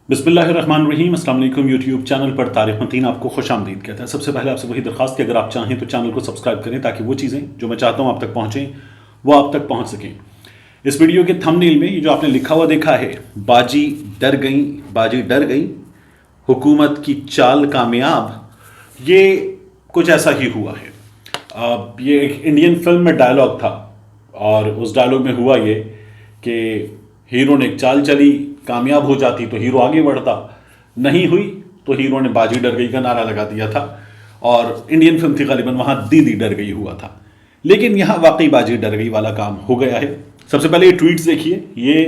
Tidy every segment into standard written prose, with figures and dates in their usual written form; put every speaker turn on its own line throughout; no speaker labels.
بسم اللہ الرحمن الرحیم۔ السلام علیکم۔ یوٹیوب چینل پر طارق متین آپ کو خوش آمدید کہتا ہے۔ سب سے پہلے آپ سے وہی درخواست کہ اگر آپ چاہیں تو چینل کو سبسکرائب کریں تاکہ وہ چیزیں جو میں چاہتا ہوں آپ تک پہنچیں وہ آپ تک پہنچ سکیں۔ اس ویڈیو کے تھم نیل میں یہ جو آپ نے لکھا ہوا دیکھا ہے، باجی ڈر گئیں حکومت کی چال کامیاب، یہ کچھ ایسا ہی ہوا ہے۔ یہ ایک انڈین فلم میں ڈائلاگ تھا اور اس ڈائلاگ میں ہوا یہ کہ ہیرو نے ایک چال چلی، کامیاب ہو جاتی تو ہیرو آگے بڑھتا، نہیں ہوئی تو ہیرو نے باجی ڈر گئی کا نعرہ لگا دیا تھا، اور انڈین فلم تھی غالباً، وہاں دیدی ڈر گئی ہوا تھا، لیکن یہاں واقعی باجی ڈر گئی والا کام ہو گیا ہے۔ سب سے پہلے یہ ٹویٹس دیکھیے، یہ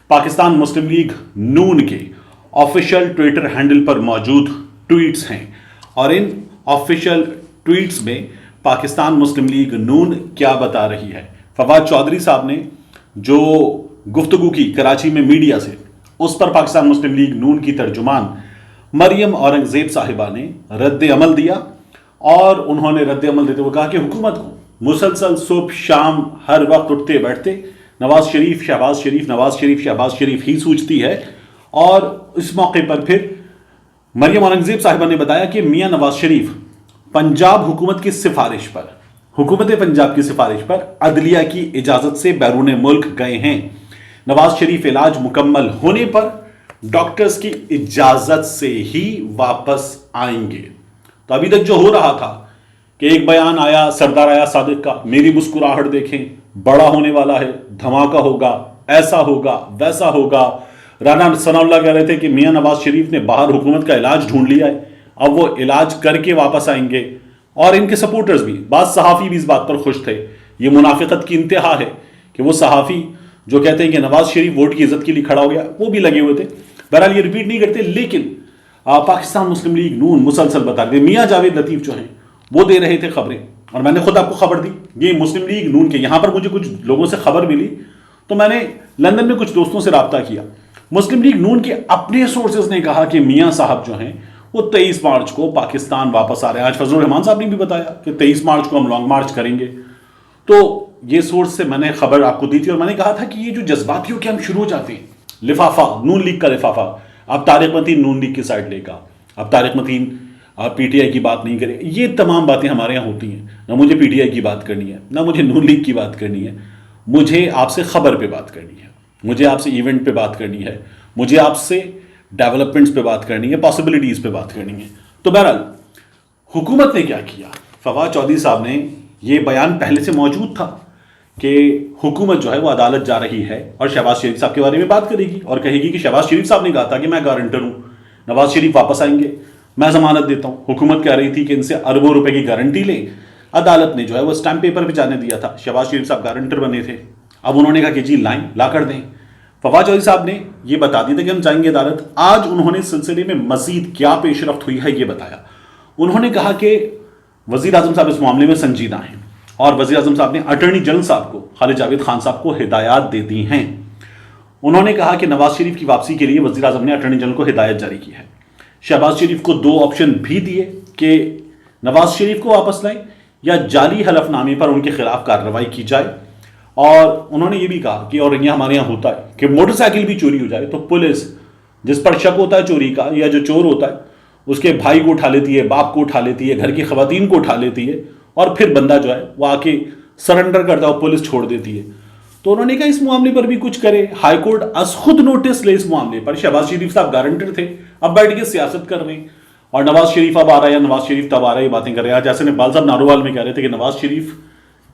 پاکستان مسلم لیگ نون کے آفیشیل ٹویٹر ہینڈل پر موجود ٹویٹس ہیں، اور ان آفیشیل ٹویٹس میں پاکستان مسلم لیگ نون کیا بتا رہی ہے۔ فواد چودھری صاحب نے جو گفتگو کی کراچی میں میڈیا سے، اس پر پاکستان مسلم لیگ نون کی ترجمان مریم اورنگزیب صاحبہ نے رد عمل دیا، اور انہوں نے رد عمل دیتے ہوئے کہا کہ حکومت کو مسلسل صبح شام ہر وقت اٹھتے بیٹھتے نواز شریف شہباز شریف ہی سوچتی ہے۔ اور اس موقع پر پھر مریم اورنگزیب صاحبہ نے بتایا کہ میاں نواز شریف پنجاب حکومت کی سفارش پر، حکومت پنجاب کی سفارش پر عدلیہ کی اجازت سے بیرون ملک گئے ہیں۔ نواز شریف علاج مکمل ہونے پر ڈاکٹرز کی اجازت سے ہی واپس آئیں گے۔ تو ابھی تک جو ہو رہا تھا کہ ایک بیان آیا سردار آیا صادق کا، میری مسکراہٹ دیکھیں بڑا ہونے والا ہے، دھماکہ ہوگا، ایسا ہوگا ویسا ہوگا۔ رانا ثناء اللہ کہہ رہے تھے کہ میاں نواز شریف نے باہر حکومت کا علاج ڈھونڈ لیا ہے، اب وہ علاج کر کے واپس آئیں گے۔ اور ان کے سپورٹرز بھی، بعض صحافی بھی اس بات پر خوش تھے۔ یہ منافقت کی انتہا ہے کہ وہ صحافی جو کہتے ہیں کہ نواز شریف ووٹ کی عزت کے لیے کھڑا ہو گیا، وہ بھی لگے ہوئے تھے۔ بہرحال یہ ریپیٹ نہیں کرتے، لیکن پاکستان مسلم لیگ نون مسلسل بتا رہے، میاں جاوید لطیف جو ہیں وہ دے رہے تھے خبریں، اور میں نے خود آپ کو خبر دی۔ یہ مسلم لیگ نون کے یہاں پر مجھے کچھ لوگوں سے خبر ملی، تو میں نے لندن میں کچھ دوستوں سے رابطہ کیا۔ مسلم لیگ نون کے اپنے سورسز نے کہا کہ میاں صاحب جو ہیں وہ 23 مارچ کو پاکستان واپس آ رہے ہیں۔ آج فضل الرحمان صاحب نے بھی بتایا کہ 23 مارچ کو ہم لانگ مارچ کریں گے۔ تو یہ سورس سے میں نے خبر آپ کو دی تھی، اور میں نے کہا تھا کہ یہ جو جذباتی ہو کے ہم شروع ہو جاتے ہیں، لفافہ نون لیگ کا لفافہ، اب طارق متین نون لیگ کی سائڈ لے گا، اب طارق متین پی ٹی آئی کی بات نہیں کرے، یہ تمام باتیں ہمارے یہاں ہوتی ہیں۔ نہ مجھے پی ٹی آئی کی بات کرنی ہے، نہ مجھے نون لیگ کی بات کرنی ہے، مجھے آپ سے خبر پہ بات کرنی ہے، مجھے آپ سے ایونٹ پہ بات کرنی ہے، مجھے آپ سے ڈیولپمنٹس پہ بات کرنی ہے، پاسبلٹیز پہ بات کرنی ہے۔ تو بہرحال حکومت نے کیا کیا، فواد چودھری صاحب نے، یہ بیان پہلے سے موجود تھا کہ حکومت جو ہے وہ عدالت جا رہی ہے اور شہباز شریف صاحب کے بارے میں بات کرے گی، اور کہے گی کہ شہباز شریف صاحب نے کہا تھا کہ میں گارنٹر ہوں، نواز شریف واپس آئیں گے، میں ضمانت دیتا ہوں۔ حکومت کہہ رہی تھی کہ ان سے اربوں روپے کی گارنٹی لیں، عدالت نے جو ہے وہ اسٹیمپ پیپر پہ جانے دیا تھا، شہباز شریف صاحب گارنٹر بنے تھے، اب انہوں نے کہا کہ جی لائیں، لا کر دیں۔ فواد چودھری صاحب نے یہ بتا دیا تھا کہ ہم جائیں گے عدالت۔ آج انہوں نے سلسلے میں مزید کیا پیش رفت ہوئی ہے یہ بتایا۔ انہوں نے کہا کہ وزیر اعظم صاحب اس معاملے میں سنجیدہ ہیں، اور وزیر اعظم صاحب نے اٹارنی جنرل صاحب کو، خالد جاوید خان صاحب کو ہدایات دے دی ہیں۔ انہوں نے کہا کہ نواز شریف کی واپسی کے لیے وزیر اعظم نے اٹارنی جنرل کو ہدایت جاری کی ہے۔ شہباز شریف کو 2 آپشن بھی دیے کہ نواز شریف کو واپس لائیں یا جعلی حلف نامے پر ان کے خلاف کارروائی کی جائے، اور انہوں نے یہ بھی کہا کہ اور یہ ہمارے یہاں ہوتا ہے کہ موٹر سائیکل بھی چوری ہو جائے تو پولیس جس پر شک ہوتا ہے چوری کا، یا جو چور ہوتا ہے اس کے بھائی کو اٹھا لیتی ہے، باپ کو اٹھا لیتی ہے، گھر کی خواتین کو اٹھا لیتی ہے، اور پھر بندہ جو ہے وہ آ کے سرنڈر کرتا ہے اور پولیس چھوڑ دیتی ہے۔ تو انہوں نے کہا اس معاملے پر بھی کچھ کرے، ہائی کورٹ از خود نوٹس لے اس معاملے پر۔ شہباز شریف صاحب گارنٹر تھے، اب بیٹھ کے سیاست کر رہے ہیں، اور نواز شریف اب آ رہا ہے یا نواز شریف تب آ رہا ہے، یہ باتیں کر رہے ہیں۔ جیسے اقبال صاحب نارووال میں کہہ رہے تھے کہ نواز شریف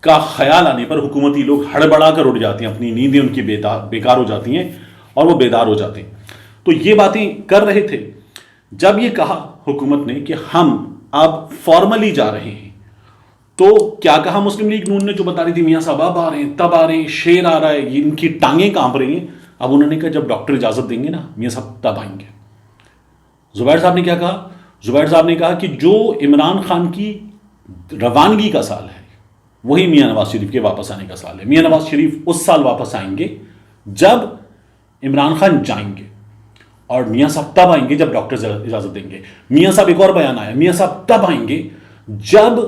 کا خیال آنے پر حکومتی لوگ ہڑبڑا کر اٹھ جاتے ہیں، اپنی نیندیں ان کی بیکار ہو جاتی ہیں اور وہ بیدار ہو جاتے ہیں۔ تو یہ باتیں کر رہے تھے۔ جب یہ کہا حکومت نے کہ ہم اب فارملی جا رہے ہیں، تو کیا کہا مسلم لیگ نون نے، جو بتا رہی تھی میاں صاحب اب آ رہے ہیں تب آ رہے ہیں، شیر آ رہا ہے، ان کی ٹانگیں کانپ رہی ہیں، اب انہوں نے کہا جب ڈاکٹر اجازت دیں گے نا میاں صاحب تب آئیں گے۔ زبیر صاحب نے کیا کہا؟ زبیر صاحب نے کہا کہ جو عمران خان کی روانگی کا سال ہے وہی میاں نواز شریف کے واپس آنے کا سال ہے۔ میاں نواز شریف اس سال واپس آئیں گے جب عمران خان جائیں گے، اور میاں صاحب تب آئیں گے جب ڈاکٹر اجازت دیں گے۔ میاں صاحب ایک اور بیان آیا، میاں صاحب تب آئیں گے جب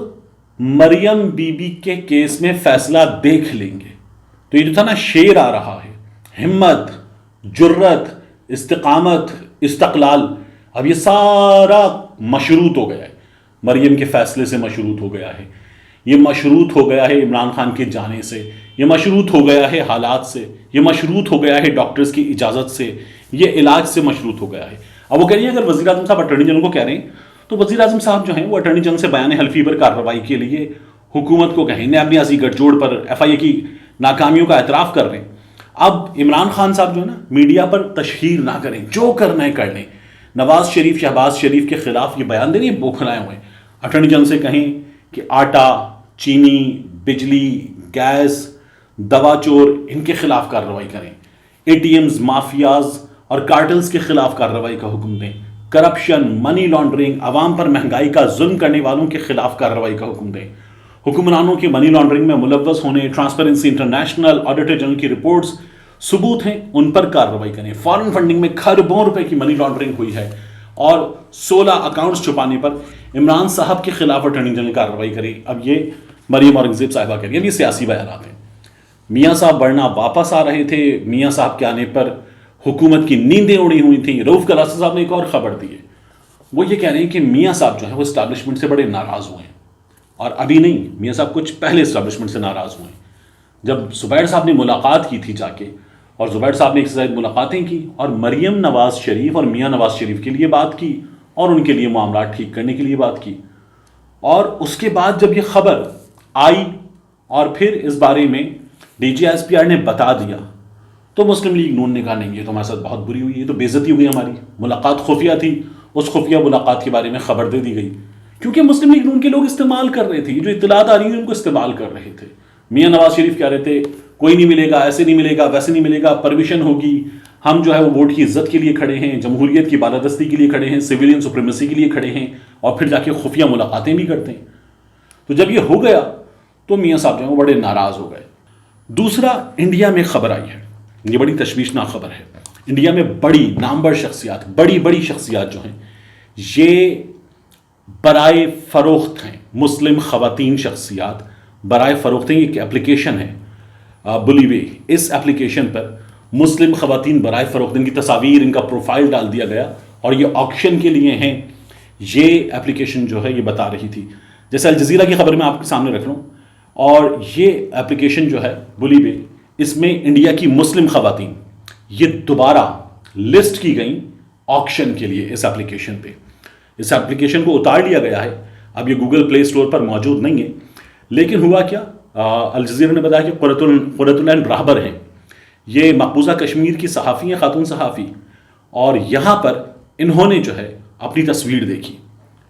مریم بی بی کے کیس میں فیصلہ دیکھ لیں گے۔ تو یہ جو تھا نا، شیر آ رہا ہے، ہمت، جرت، استقامت، استقلال، اب یہ سارا مشروط ہو گیا ہے، مریم کے فیصلے سے مشروط ہو گیا ہے، یہ مشروط ہو گیا ہے عمران خان کے جانے سے، یہ مشروط ہو گیا ہے حالات سے، یہ مشروط ہو گیا ہے ڈاکٹرز کی اجازت سے، یہ علاج سے مشروط ہو گیا ہے۔ اب وہ کہہ رہی ہیں اگر وزیر اعظم صاحب اٹارنی جنرل کو کہہ رہے ہیں تو وزیر اعظم صاحب جو ہیں وہ اٹارنی جنرل سے بیان حلفی پر کارروائی کے لیے حکومت کو کہیں، نیابیازی گٹھ جوڑ پر ایف آئی اے کی ناکامیوں کا اعتراف کر رہے ہیں۔ اب عمران خان صاحب جو ہے نا میڈیا پر تشہیر نہ کریں، جو کرنا ہے کر لیں، نواز شریف شہباز شریف کے خلاف یہ بیان دے رہی ہیں بوکھلائے ہوئے، اٹارنی جنرل سے کہیں کہ آٹا، چینی، بجلی، گیس، دوا چور ان کے خلاف کارروائی کریں، اے ٹی ایمز، مافیاز اور کارٹلز کے خلاف کارروائی کا حکم دیں، کرپشن، منی لانڈرنگ، عوام پر مہنگائی کا ظلم کرنے والوں کے خلاف کارروائی کا حکم دیں، حکمرانوں کے منی لانڈرنگ میں ملوث ہونے، ٹرانسپیرنسی انٹرنیشنل، آڈیٹر جنرل کی رپورٹس ثبوت ہیں ان پر کارروائی کریں، فارن فنڈنگ میں کھربوں روپے کی منی لانڈرنگ ہوئی ہے اور 16 اکاؤنٹس چھپانے پر عمران صاحب کے خلاف اٹارنی جنرل کارروائی کرے۔ اب یہ مریم اورنگزیب صاحبہ کہہ رہی ہیں، یہ سیاسی بیانات ہیں۔ میاں صاحب بڑھنا واپس آ رہے تھے، میاں صاحب کے آنے پر حکومت کی نیندیں اڑی ہوئی تھیں۔ رؤف کلاسا صاحب نے ایک اور خبر دی ہے، وہ یہ کہہ رہے ہیں کہ میاں صاحب جو ہیں وہ اسٹیبلشمنٹ سے بڑے ناراض ہوئے ہیں، اور ابھی نہیں، میاں صاحب کچھ پہلے اسٹیبلشمنٹ سے ناراض ہوئے ہیں۔ جب زبیر صاحب نے ملاقات کی تھی جا کے، اور زبیر صاحب نے ایک سے زائد ملاقاتیں کی اور مریم نواز شریف اور میاں نواز شریف کے لیے بات کی اور ان کے لیے معاملات ٹھیک کرنے کے لیے بات کی، اور اس کے بعد جب یہ خبر آئی اور پھر اس بارے میں D G S P R نے بتا دیا تو مسلم لیگ نون نے کہا نہیں، یہ تو ہمارے ساتھ بہت بری ہوئی، یہ تو بے عزتی ہو گئی ہماری، ملاقات خفیہ تھی، اس خفیہ ملاقات کے بارے میں خبر دے دی گئی، کیونکہ مسلم لیگ نون کے لوگ استعمال کر رہے تھے، جو اطلاعات آ رہی ہیں ان کو استعمال کر رہے تھے۔ میاں نواز شریف کہہ رہے تھے کوئی نہیں ملے گا، ایسے نہیں ملے گا، ویسے نہیں ملے گا، پرمیشن ہوگی، ہم جو ہے وہ ووٹ کی عزت کے لیے کھڑے ہیں، جمہوریت کی بالادستی کے لیے کھڑے ہیں، سویلین سپریمیسی کے لیے کھڑے ہیں، اور پھر جا کے خفیہ ملاقاتیں بھی کرتے ہیں۔ تو جب یہ ہو گیا تو میاں صاحب جو ہیں وہ بڑے ناراض ہو گئے۔ دوسرا، انڈیا میں خبر آئی ہے، یہ بڑی تشویشناک خبر ہے، انڈیا میں بڑی نامور شخصیات، بڑی شخصیات جو ہیں یہ برائے فروخت ہیں، مسلم خواتین شخصیات برائے فروخت ہیں۔ یہ ایک اپلیکیشن ہے بلی وے، اس اپلیکیشن پر مسلم خواتین برائے فروخت، ان کی تصاویر، ان کا پروفائل ڈال دیا گیا اور یہ آکشن کے لیے ہیں۔ یہ اپلیکیشن جو ہے یہ بتا رہی تھی، جیسے الجزیرہ کی خبر میں آپ کے سامنے رکھ لوں، اور یہ اپلیکیشن جو ہے بلی وے، اس میں انڈیا کی مسلم خواتین یہ دوبارہ لسٹ کی گئیں آکشن کے لیے اس اپلیکیشن پہ۔ اس اپلیکیشن کو اتار لیا گیا ہے، اب یہ گوگل پلے اسٹور پر موجود نہیں ہے، لیکن ہوا کیا، الجزیرہ نے بتایا کہ قرۃ العین راہبر ہیں، یہ مقبوضہ کشمیر کی صحافی ہیں، خاتون صحافی، اور یہاں پر انہوں نے جو ہے اپنی تصویر دیکھی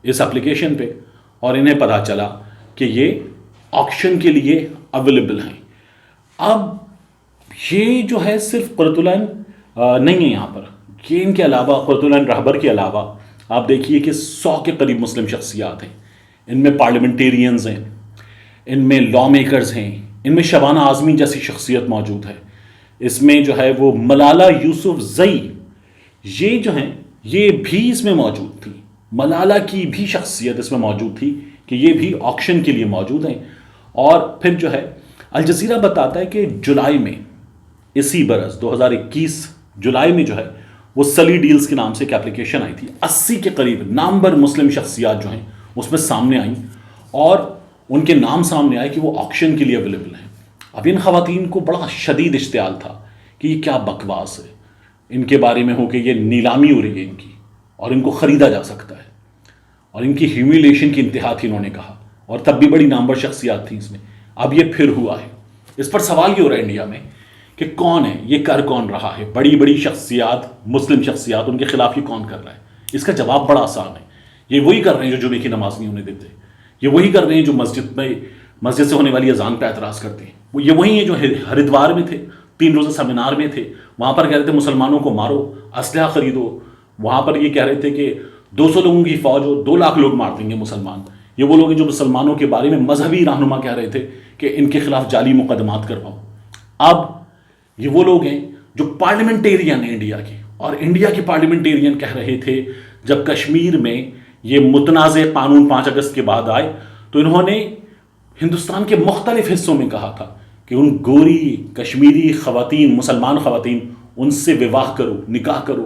اس اپلیکیشن پہ اور انہیں پتہ چلا کہ یہ آکشن کے لیے اویلیبل ہیں۔ اب یہ جو ہے صرف قرۃ العین نہیں ہے یہاں پر، یہ ان کے علاوہ قرۃ العین راہبر کے علاوہ آپ دیکھیے کہ 100 کے قریب مسلم شخصیات ہیں، ان میں پارلیمنٹیرینز ہیں، ان میں لا میکرز ہیں، ان میں شبانہ اعظمی جیسی شخصیت موجود ہے، اس میں جو ہے وہ ملالہ یوسف زئی، یہ جو ہیں یہ بھی اس میں موجود تھی، ملالہ کی بھی شخصیت اس میں موجود تھی کہ یہ بھی آکشن کے لیے موجود ہیں۔ اور پھر جو ہے الجزیرہ بتاتا ہے کہ جولائی میں اسی برس 2021 جولائی میں جو ہے وہ سلی ڈیلز کے نام سے ایک اپلیکیشن آئی تھی، 80 کے قریب نامور مسلم شخصیات جو ہیں اس میں سامنے آئیں اور ان کے نام سامنے آئے کہ وہ آکشن کے لیے اویلیبل ہیں۔ اب ان خواتین کو بڑا شدید اشتعال تھا کہ یہ کیا بکواس ہے، ان کے بارے میں ہو کہ یہ نیلامی ہو رہی ہے ان کی اور ان کو خریدا جا سکتا ہے، اور ان کی ہیومیلیشن کی انتہا تھی، انہوں نے کہا، اور تب بھی بڑی نامور شخصیات تھیں اس میں۔ اب یہ پھر ہوا ہے، اس پر سوال یہ ہو رہا ہے انڈیا میں کہ کون ہے یہ، کر کون رہا ہے، بڑی شخصیات، مسلم شخصیات، ان کے خلاف یہ کون کر رہا ہے؟ اس کا جواب بڑا آسان ہے، یہ وہی کر رہے ہیں جو جمعے کی نماز نہیں ہونے دیتے، یہ وہی کر رہے ہیں جو مسجد سے ہونے والی اذان پہ اعتراض کرتے ہیں، یہ وہی ہیں جو ہریدوار میں تھے، 3 روزہ سیمینار میں تھے، وہاں پر کہہ رہے تھے مسلمانوں کو مارو، اسلحہ خریدو، وہاں پر یہ کہہ رہے تھے کہ 200 لوگوں کی فوج ہو، 2 لاکھ لوگ مار دیں گے مسلمان۔ یہ وہ لوگ ہیں جو مسلمانوں کے بارے میں مذہبی رہنما کہہ رہے تھے کہ ان کے خلاف جعلی مقدمات کرواؤ۔ اب یہ وہ لوگ ہیں جو پارلیمنٹیرین ہیں انڈیا کے، اور انڈیا کے پارلیمنٹیرین کہہ رہے تھے جب کشمیر میں یہ متنازع قانون 5 اگست کے بعد آئے تو انہوں نے ہندوستان کے مختلف حصوں میں کہا تھا کہ ان گوری کشمیری خواتین، مسلمان خواتین، ان سے وواہ کرو، نکاح کرو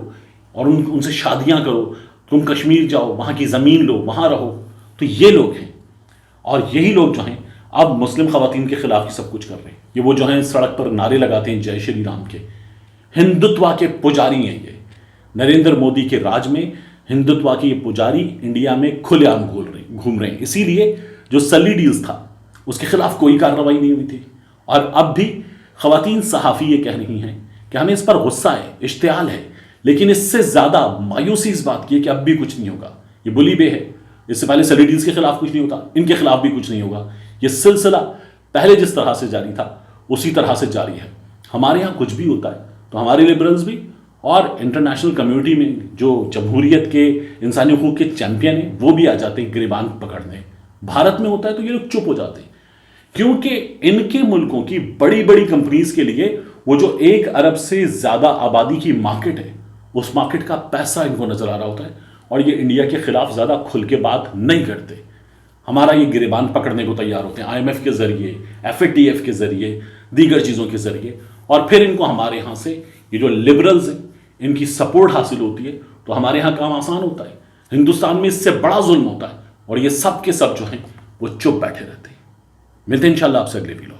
اور ان سے شادیاں کرو، تم کشمیر جاؤ، وہاں کی زمین لو، وہاں رہو. تو یہ لوگ ہیں، اور یہی لوگ جو ہیں اب مسلم خواتین کے خلاف ہی سب کچھ کر رہے ہیں. یہ وہ جو ہیں سڑک پر نعرے لگاتے ہیں جے شری رام کے، ہندوتوا کے پجاری ہیں. یہ نریندر مودی کے راج میں ہندوتوا کے یہ پجاری انڈیا میں کھلے عام گھوم رہے ہیں. اسی لیے جو سلی ڈیلز تھا اس کے خلاف کوئی کارروائی نہیں ہوئی تھی. اور اب بھی خواتین صحافی یہ کہہ رہی ہیں کہ ہمیں اس پر غصہ ہے، اشتعال ہے، لیکن اس سے زیادہ مایوسی اس بات کی ہے کہ اب بھی کچھ نہیں ہوگا. یہ بلی بے ہے. اس سے پہلے سلی ڈیلز کے خلاف کچھ نہیں ہوتا، ان کے خلاف بھی کچھ نہیں ہوگا. یہ سلسلہ پہلے جس طرح سے جاری تھا اسی طرح سے جاری ہے. ہمارے ہاں کچھ بھی ہوتا ہے تو ہمارے لبرلز بھی اور انٹرنیشنل کمیونٹی میں جو جمہوریت کے انسانی حقوق کے چیمپئن ہیں وہ بھی آ جاتے ہیں گریبان پکڑنے. بھارت میں ہوتا ہے تو یہ لوگ چپ ہو جاتے ہیں، کیونکہ ان کے ملکوں کی بڑی بڑی کمپنیز کے لیے وہ جو 1 ارب سے زیادہ آبادی کی مارکیٹ ہے، اس مارکیٹ کا پیسہ ان کو نظر آ رہا ہوتا ہے، اور یہ انڈیا کے خلاف زیادہ کھل کے بات نہیں کرتے. ہمارا یہ گریبان پکڑنے کو تیار ہوتے ہیں IMF کے ذریعے، FATF کے ذریعے، دیگر چیزوں کے ذریعے، اور پھر ان کو ہمارے ہاں سے یہ جو لبرلز ہیں ان کی سپورٹ حاصل ہوتی ہے تو ہمارے ہاں کام آسان ہوتا ہے. ہندوستان میں اس سے بڑا ظلم ہوتا ہے اور یہ سب کے سب جو ہیں وہ چپ بیٹھے رہتے ہیں. ملتے ہیں انشاءاللہ آپ سے اگلے ویڈیو.